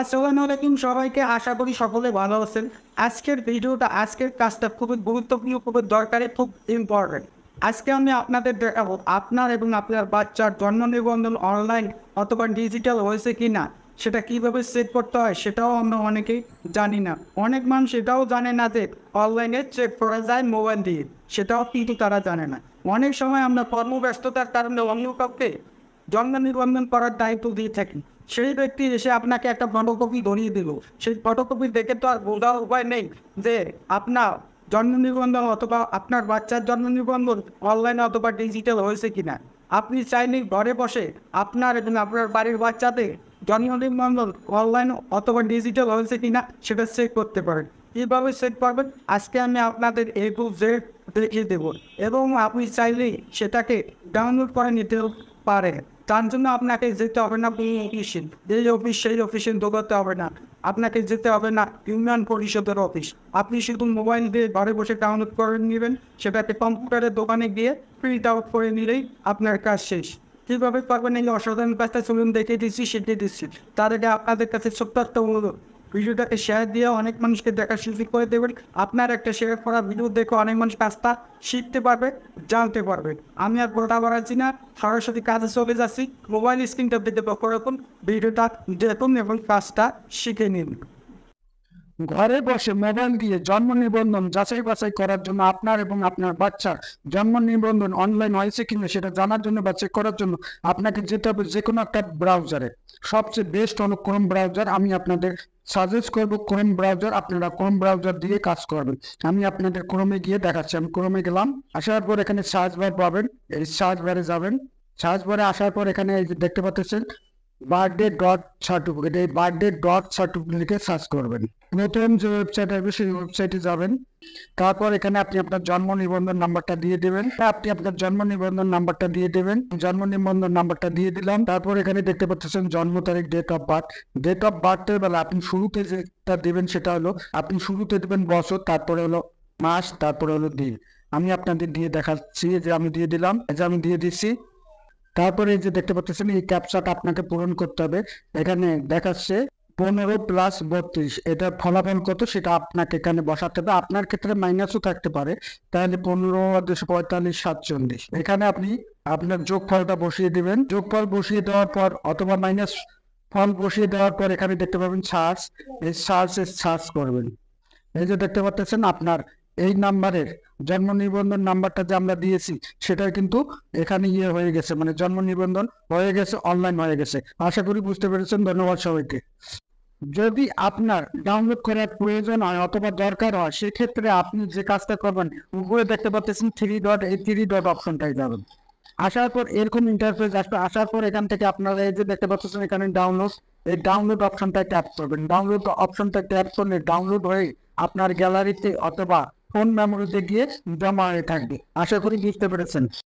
আসসালামু আলাইকুম সবাইকে, আশা করি সকলে ভালো আছেন। আজকের কাজটা খুবই গুরুত্বপূর্ণ, খুবই দরকারি, খুব ইম্পর্টেন্ট। আজকে আমি আপনাদের দেখাবো আপনার এবং আপনার বাচ্চার জন্ম নিবন্ধন অনলাইন অথবা ডিজিটাল হয়েছে কি না, সেটা কিভাবে চেক করতে হয় সেটাও আমরা অনেকেই জানি না। অনেক মানুষ এটাও জানে না যে অনলাইনে চেক করা যায় মোবাইল দিয়ে, সেটাও কিন্তু তারা জানে না। অনেক সময় আমরা কর্মব্যস্ততার কারণে অন্য কাউকে জন্ম নিবন্ধন করার দায়িত্ব দিয়ে থাকি। সেই ব্যক্তি এসে আপনাকে একটা ফটোকপি ধরিয়ে দিল, সেই ফটোকপি দেখে তো আর বোঝার উপায় নেই যে আপনার জন্ম নিবন্ধন অথবা আপনার বাচ্চার জন্ম নিবন্ধন অনলাইনে অথবা ডিজিটাল হয়েছে কিনা। আপনি চাইলে ঘরে বসে আপনার এবং আপনার বাড়ির বাচ্চাদের জন্ম নিবন্ধন অনলাইন অথবা ডিজিটাল হয়েছে কিনা সেটা চেক করতে পারেন। কীভাবে চেক করবেন আজকে আমি আপনাদের A to Z দেখিয়ে দেবো, এবং আপনি চাইলেই সেটাকে ডাউনলোড করে নিতে পারেন। তার জন্য আপনাকে যেতে হবে না কোনো অফিসে, এই অফিস সেই অফিসে দৌড়াতে হবে না। আপনাকে যেতে হবে না ইউনিয়ন পরিষদের অফিস। আপনি শুধু মোবাইল দিয়ে ঘরে বসে ডাউনলোড করে নেবেন, সেটাকে কম্পিউটারের দোকানে গিয়ে প্রিন্ট আউট করে নিলেই আপনার কাজ শেষ। কীভাবে পারবেন এই অসাধারণ কাজটা চলুন দেখে দিচ্ছি, শিখিয়ে দিচ্ছি। তার আগে আপনাদের কাছে ছোট্ট একটা অনুরোধ, ভিডিওটাকে শেয়ার দিয়ে অনেক মানুষকে দেখার সুযোগ করে দেবেন। আপনার একটা শেয়ার করা ভিডিও দেখে অনেক মানুষ কাজটা শিখতে পারবে, জানতে পারবে। আমি আর কথা বাড়াচ্ছি না, সরাসরি কাজে চলে যাচ্ছি। মোবাইল স্ক্রিনটা দিতে লক্ষ্য রাখুন, ভিডিওটা দেখুন এবং কাজটা শিখে নিন। ঘরে বসে মোবাইল দিয়ে জন্ম নিবন্ধন যাচাই বাছাই করার জন্য আপনার এবং আপনার বাচ্চার জন্ম নিবন্ধন অনলাইন হয়েছে কিনা সেটা জানার জন্য বা চেক করার জন্য আপনাকে যেতে হবে যে কোনো একটা ব্রাউজারে। সবচেয়ে বেস্ট হলো ক্রোম ব্রাউজার। আমি আপনাদের সাজেস্ট করবো ক্রোম ব্রাউজার, আপনারা ক্রোম ব্রাউজার দিয়ে কাজ করবেন। আমি আপনাদের ক্রোমে গিয়ে দেখাচ্ছি। আমি ক্রোমে গেলাম, আসার পর এখানে সার্চ বার পাবেন, এই সার্চ বারে যাবেন। সার্চ বারে আসার পর এখানে এই যে দেখতে পাচ্ছেন বার্থডে ডট সার্টিফিকেট, এই বার্থডে ডট সার্টিফিকেট লিখে সার্চ করবেন। প্রথম যে ওয়েবসাইট আসবে সেই ওয়েবসাইটে যাবেন। তারপর এখানে আপনি আপনার জন্ম নিবন্ধন নাম্বারটা দিয়ে দেবেন। আপনি আপনার জন্ম নিবন্ধন নাম্বারটা দিয়ে দেবেন। জন্ম নিবন্ধন নাম্বারটা দিয়ে দিলাম। তারপর এখানে দেখতে পাচ্ছেন জন্ম তারিখ, date of birth. Date of বার্থের বেলা আপনি শুরুতে যেটা দেবেন সেটা হলো আপনি শুরুতে দেবেন বছর, তারপরে হলো মাস, তারপরে হলো দিন। আমি আপনাদের দিয়ে দেখাচ্ছি যে আমি দিয়ে দিলাম, এই যে আমি দিয়ে দিচ্ছি। তারপরে এই যে দেখতে পাচ্ছেন এই ক্যাপচাটা আপনাকে পূরণ করতে হবে। এখানে দেখাচ্ছে 15+32, এটা ফলাফল কত সেটা আপনাকে এখানে বসাতে হবে। আপনার ক্ষেত্রে মাইনাসও থাকতে পারে, তাহলে 15, 245, 47। এখানে আপনি আপনার যোগফলটা বসিয়ে দিবেন। যোগফল বসিয়ে দেওয়ার পর অথবা মাইনাস ফল বসিয়ে দেওয়ার পর এখানে দেখতে পাবেন সার্চ, এই সার্চ করবেন। এই যে দেখতে পাচ্ছেন আপনার এই নাম্বারের জন্ম নিবন্ধন নাম্বারটা যে আমরা দিয়েছি সেটা কিন্তু এখানে হয়ে গেছে, মানে জন্ম নিবন্ধন হয়ে গেছে, অনলাইন হয়ে গেছে। আশা করি বুঝতে পেরেছেন। ধন্যবাদ সবাইকে। যদি আপনার ডাউনলোড করার প্রয়োজন হয় অথবা দরকার হয়, সেক্ষেত্রে আপনি যে কাজটা করবেন, উপরে দেখতে পাচ্ছেন থ্রি ডট অপশনটাই যাবেন। আসার পর এরকম ইন্টারফেস আসবে। আসার পর এখান থেকে আপনারা এই যে দেখতে পাচ্ছেন এখানে ডাউনলোড, এই ডাউনলোড অপশনটা ট্যাপ করবেন। ডাউনলোড অপশনটা ট্যাপ করলে ডাউনলোড হয়ে আপনার গ্যালারিতে অথবা ফোন মেমোরিতে গিয়ে জমা হয়ে থাকবে। আশা করি বুঝতে পেরেছেন।